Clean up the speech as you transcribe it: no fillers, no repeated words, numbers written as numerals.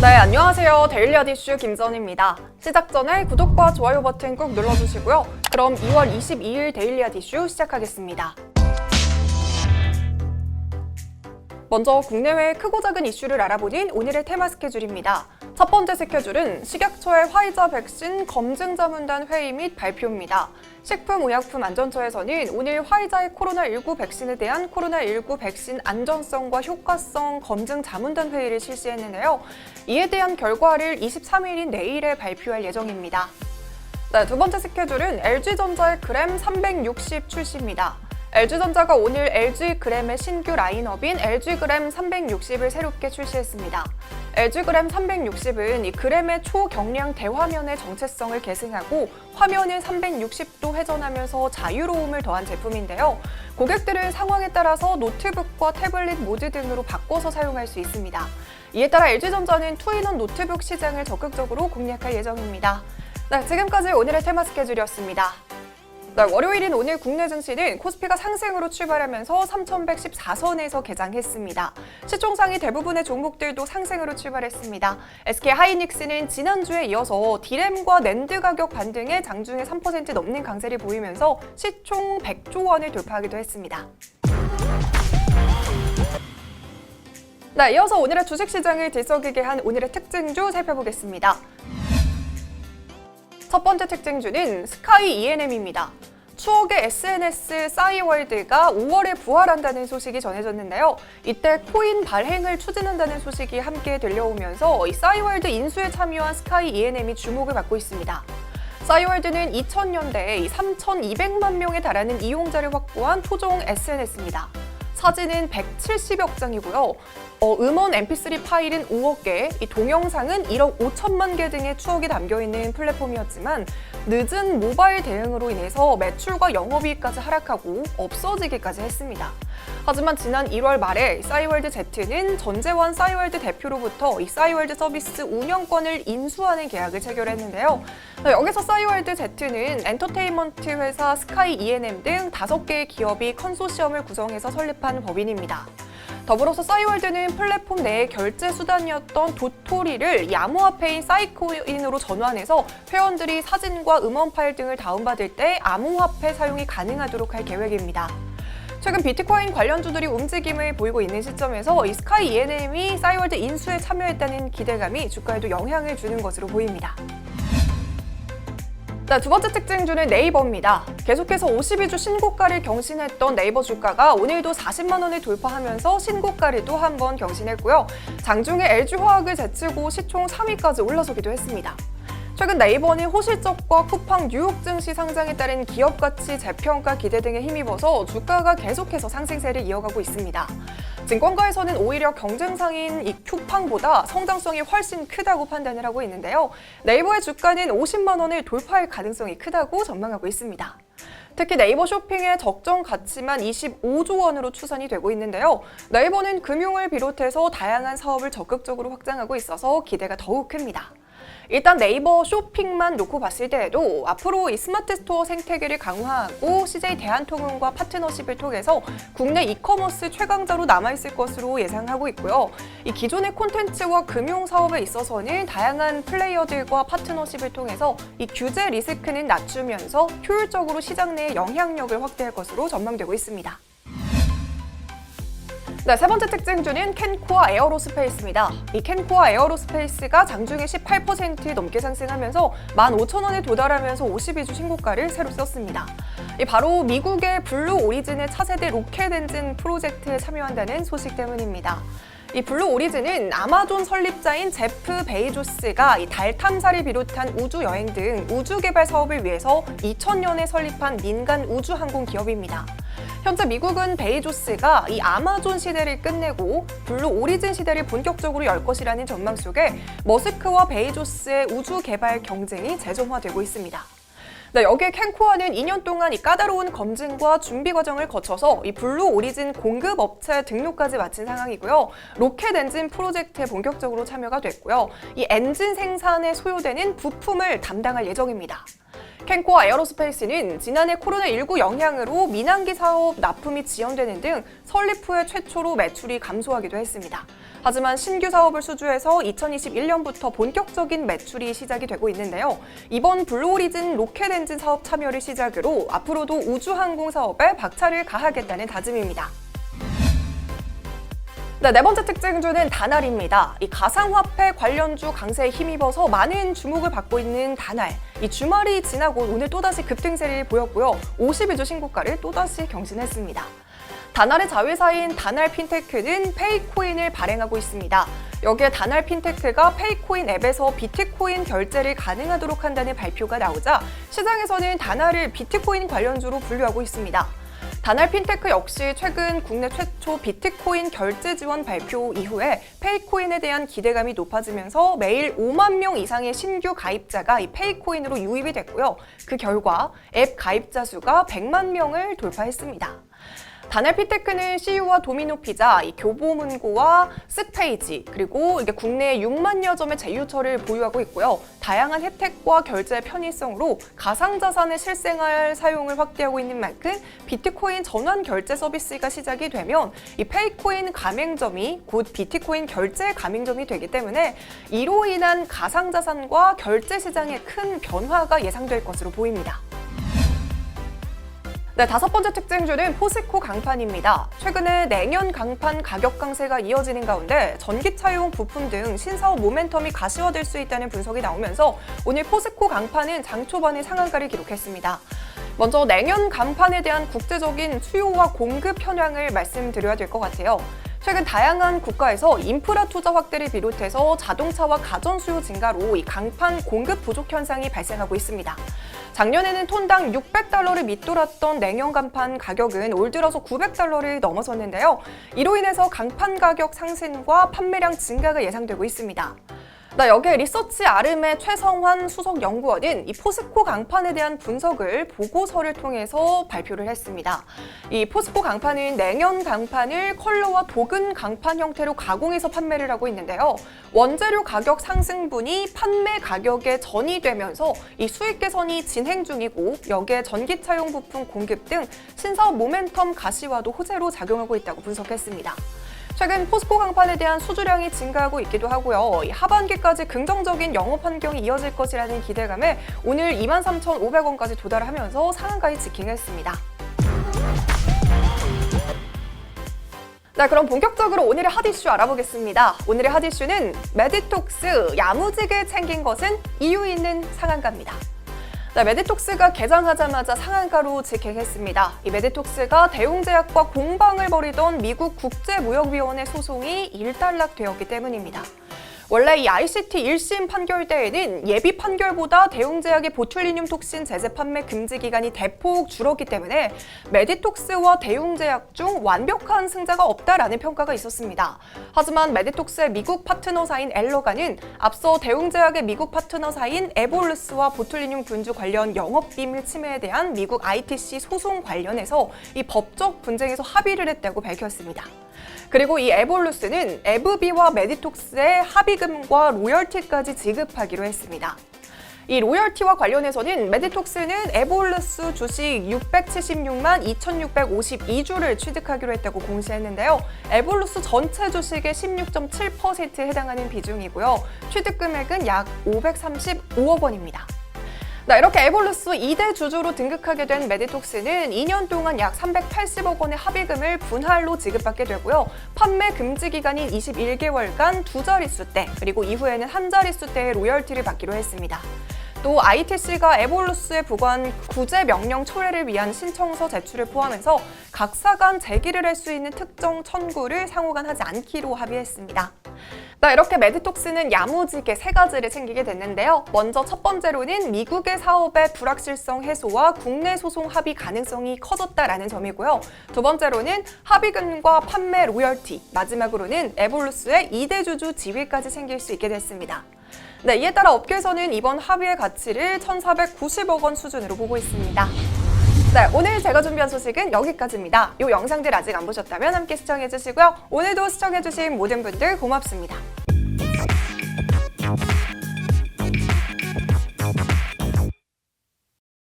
네, 안녕하세요. 데일리앗 이슈 김전입니다. 시작 전에 구독과 좋아요 버튼 꾹 눌러주시고요. 그럼 2월 22일 데일리앗 이슈 시작하겠습니다. 먼저 국내외 크고 작은 이슈를 알아보는 오늘의 테마 스케줄입니다. 첫 번째 스케줄은 식약처의 화이자 백신 검증 자문단 회의 및 발표입니다. 식품의약품안전처에서는 오늘 화이자의 코로나19 백신에 대한 코로나19 백신 안전성과 효과성 검증 자문단 회의를 실시했는데요. 이에 대한 결과를 23일인 내일에 발표할 예정입니다. 네, 두 번째 스케줄은 LG전자의 그램 360 출시입니다. LG전자가 오늘 LG그램의 신규 라인업인 LG그램 360을 새롭게 출시했습니다. LG그램 360은 이 그램의 초경량 대화면의 정체성을 계승하고 화면을 360도 회전하면서 자유로움을 더한 제품인데요. 고객들은 상황에 따라서 노트북과 태블릿 모드 등으로 바꿔서 사용할 수 있습니다. 이에 따라 LG전자는 투인원 노트북 시장을 적극적으로 공략할 예정입니다. 네, 지금까지 오늘의 테마 스케줄이었습니다. 네, 월요일인 오늘 국내 증시는 코스피가 상승으로 출발하면서 3,114선에서 개장했습니다. 시총상위 대부분의 종목들도 상승으로 출발했습니다. SK하이닉스는 지난주에 이어서 디램과 낸드 가격 반등에 장중에 3% 넘는 강세를 보이면서 시총 100조 원을 돌파하기도 했습니다. 네, 이어서 오늘의 주식시장을 들썩이게 한 오늘의 특징주 살펴보겠습니다. 첫 번째 특징주는 스카이 E&M입니다. 추억의 SNS 싸이월드가 5월에 부활한다는 소식이 전해졌는데요. 이때 코인 발행을 추진한다는 소식이 함께 들려오면서 이 싸이월드 인수에 참여한 스카이 E&M이 주목을 받고 있습니다. 싸이월드는 2000년대에 3,200만 명에 달하는 이용자를 확보한 토종 SNS입니다. 사진은 170여 장이고요. 음원 mp3 파일은 5억 개, 이 동영상은 1억 5천만 개 등의 추억이 담겨있는 플랫폼이었지만 늦은 모바일 대응으로 인해서 매출과 영업이익까지 하락하고 없어지기까지 했습니다. 하지만 지난 1월 말에 싸이월드 Z는 전재환 싸이월드 대표로부터 이 싸이월드 서비스 운영권을 인수하는 계약을 체결했는데요. 여기서 싸이월드 Z는 엔터테인먼트 회사 스카이 E&M 등 5개의 기업이 컨소시엄을 구성해서 설립한 법인입니다. 더불어서 싸이월드는 플랫폼 내의 결제 수단이었던 도토리를 이 암호화폐인 싸이코인으로 전환해서 회원들이 사진과 음원 파일 등을 다운받을 때 암호화폐 사용이 가능하도록 할 계획입니다. 최근 비트코인 관련주들이 움직임을 보이고 있는 시점에서 이 스카이 E&M이 싸이월드 인수에 참여했다는 기대감이 주가에도 영향을 주는 것으로 보입니다. 네, 두 번째 특징주는 네이버입니다. 계속해서 52주 신고가를 경신했던 네이버 주가가 오늘도 40만 원을 돌파하면서 신고가를 또 한 번 경신했고요. 장중에 LG화학을 제치고 시총 3위까지 올라서기도 했습니다. 최근 네이버는 호실적과 쿠팡 뉴욕 증시 상장에 따른 기업 가치 재평가 기대 등에 힘입어서 주가가 계속해서 상승세를 이어가고 있습니다. 증권가에서는 오히려 경쟁상인 이 쿠팡보다 성장성이 훨씬 크다고 판단을 하고 있는데요. 네이버의 주가는 50만 원을 돌파할 가능성이 크다고 전망하고 있습니다. 특히 네이버 쇼핑의 적정 가치만 25조 원으로 추산이 되고 있는데요. 네이버는 금융을 비롯해서 다양한 사업을 적극적으로 확장하고 있어서 기대가 더욱 큽니다. 일단 네이버 쇼핑만 놓고 봤을 때에도 앞으로 이 스마트 스토어 생태계를 강화하고 CJ 대한통운과 파트너십을 통해서 국내 이커머스 최강자로 남아있을 것으로 예상하고 있고요. 이 기존의 콘텐츠와 금융 사업에 있어서는 다양한 플레이어들과 파트너십을 통해서 이 규제 리스크는 낮추면서 효율적으로 시장 내의 영향력을 확대할 것으로 전망되고 있습니다. 네, 세 번째 특징주는 캔코아 에어로스페이스입니다. 이 캔코아 에어로스페이스가 장중에 18% 넘게 상승하면서 15,000원에 도달하면서 52주 신고가를 새로 썼습니다. 바로 미국의 블루 오리진의 차세대 로켓 엔진 프로젝트에 참여한다는 소식 때문입니다. 이 블루 오리진은 아마존 설립자인 제프 베이조스가 이 달 탐사를 비롯한 우주 여행 등 우주 개발 사업을 위해서 2000년에 설립한 민간 우주 항공 기업입니다. 현재 미국은 베이조스가 이 아마존 시대를 끝내고 블루 오리진 시대를 본격적으로 열 것이라는 전망 속에 머스크와 베이조스의 우주 개발 경쟁이 재점화되고 있습니다. 네, 여기에 캔코아는 2년 동안 이 까다로운 검증과 준비 과정을 거쳐서 이 블루 오리진 공급 업체 등록까지 마친 상황이고요. 로켓 엔진 프로젝트에 본격적으로 참여가 됐고요. 이 엔진 생산에 소요되는 부품을 담당할 예정입니다. 캔코와 에어로스페이스는 지난해 코로나19 영향으로 민항기 사업 납품이 지연되는 등 설립 후에 최초로 매출이 감소하기도 했습니다. 하지만 신규 사업을 수주해서 2021년부터 본격적인 매출이 시작이 되고 있는데요. 이번 블루오리진 로켓 엔진 사업 참여를 시작으로 앞으로도 우주항공 사업에 박차를 가하겠다는 다짐입니다. 네 번째 특징주는 다날입니다. 이 가상화폐 관련주 강세에 힘입어서 많은 주목을 받고 있는 다날. 이 주말이 지나고 오늘 또다시 급등세를 보였고요. 52주 신고가를 또다시 경신했습니다. 다날의 자회사인 다날 핀테크는 페이코인을 발행하고 있습니다. 여기에 다날 핀테크가 페이코인 앱에서 비트코인 결제를 가능하도록 한다는 발표가 나오자 시장에서는 다날을 비트코인 관련주로 분류하고 있습니다. 다날 핀테크 역시 최근 국내 최초 비트코인 결제 지원 발표 이후에 페이코인에 대한 기대감이 높아지면서 매일 5만 명 이상의 신규 가입자가 이 페이코인으로 유입이 됐고요. 그 결과 앱 가입자 수가 100만 명을 돌파했습니다. 다날 핀테크는 CU와 도미노 피자, 교보문고와 쓱페이지, 그리고 이게 국내 6만여 점의 제휴처를 보유하고 있고요. 다양한 혜택과 결제 편의성으로 가상자산의 실생활 사용을 확대하고 있는 만큼 비트코인 전환 결제 서비스가 시작이 되면 이 페이코인 가맹점이 곧 비트코인 결제 가맹점이 되기 때문에 이로 인한 가상자산과 결제 시장에 큰 변화가 예상될 것으로 보입니다. 네, 다섯 번째 특징주는 포스코 강판입니다. 최근에 냉연 강판 가격 강세가 이어지는 가운데 전기차용 부품 등 신사업 모멘텀이 가시화될 수 있다는 분석이 나오면서 오늘 포스코 강판은 장 초반에 상한가를 기록했습니다. 먼저 냉연 강판에 대한 국제적인 수요와 공급 현황을 말씀드려야 될 것 같아요. 최근 다양한 국가에서 인프라 투자 확대를 비롯해서 자동차와 가전 수요 증가로 이 강판 공급 부족 현상이 발생하고 있습니다. 작년에는 톤당 $600를 밑돌았던 냉연 강판 가격은 올 들어서 $900를 넘어섰는데요. 이로 인해서 강판 가격 상승과 판매량 증가가 예상되고 있습니다. 여기에 리서치 아름의 최성환 수석 연구원은 이 포스코 강판에 대한 분석을 보고서를 통해서 발표를 했습니다. 이 포스코 강판은 냉연 강판을 컬러와 도금 강판 형태로 가공해서 판매를 하고 있는데요. 원재료 가격 상승분이 판매 가격에 전이되면서 이 수익 개선이 진행 중이고 여기에 전기차용 부품 공급 등 신사업 모멘텀 가시화도 호재로 작용하고 있다고 분석했습니다. 최근 포스코 강판에 대한 수주량이 증가하고 있기도 하고요. 하반기까지 긍정적인 영업 환경이 이어질 것이라는 기대감에 오늘 23,500원까지 도달하면서 상한가에 직행했습니다. 네, 그럼 본격적으로 오늘의 핫 이슈 알아보겠습니다. 오늘의 핫 이슈는 메디톡스 야무지게 챙긴 것은 이유 있는 상한가입니다. 네, 메디톡스가 개장하자마자 상한가로 직행했습니다. 이 메디톡스가 대웅제약과 공방을 벌이던 미국 국제무역위원회 소송이 일단락되었기 때문입니다. 원래 이 ICT 1심 판결 때에는 예비 판결보다 대웅제약의 보툴리늄 톡신 제재 판매 금지 기간이 대폭 줄었기 때문에 메디톡스와 대웅제약 중 완벽한 승자가 없다라는 평가가 있었습니다. 하지만 메디톡스의 미국 파트너사인 엘러가는 앞서 대웅제약의 미국 파트너사인 에볼루스와 보툴리늄 분주 관련 영업비밀 침해에 대한 미국 ITC 소송 관련해서 이 법적 분쟁에서 합의를 했다고 밝혔습니다. 그리고 이 에볼루스는 에브비와 메디톡스의 합의금과 로열티까지 지급하기로 했습니다. 이 로열티와 관련해서는 메디톡스는 에볼루스 주식 676만 2,652주를 취득하기로 했다고 공시했는데요. 에볼루스 전체 주식의 16.7%에 해당하는 비중이고요. 취득 금액은 약 535억 원입니다. 이렇게 에볼루스 2대 주주로 등극하게 된 메디톡스는 2년 동안 약 380억 원의 합의금을 분할로 지급받게 되고요. 판매 금지 기간인 21개월간 두 자릿수대, 그리고 이후에는 한 자릿수대의 로열티를 받기로 했습니다. 또 ITC가 에볼루스에 부과한 구제 명령 철회를 위한 신청서 제출을 포함해서 각사 간 제기를 할 수 있는 특정 청구를 상호 간 하지 않기로 합의했습니다. 이렇게 메디톡스는 야무지게 세 가지를 챙기게 됐는데요. 먼저 첫 번째로는 미국의 사업의 불확실성 해소와 국내 소송 합의 가능성이 커졌다라는 점이고요. 두 번째로는 합의금과 판매 로열티, 마지막으로는 에볼루스의 2대 주주 지위까지 챙길 수 있게 됐습니다. 이에 따라 업계에서는 이번 합의의 가치를 1,490억 원 수준으로 보고 있습니다. 오늘 제가 준비한 소식은 여기까지입니다. 이 영상들 아직 안 보셨다면 함께 시청해주시고요. 오늘도 시청해주신 모든 분들 고맙습니다.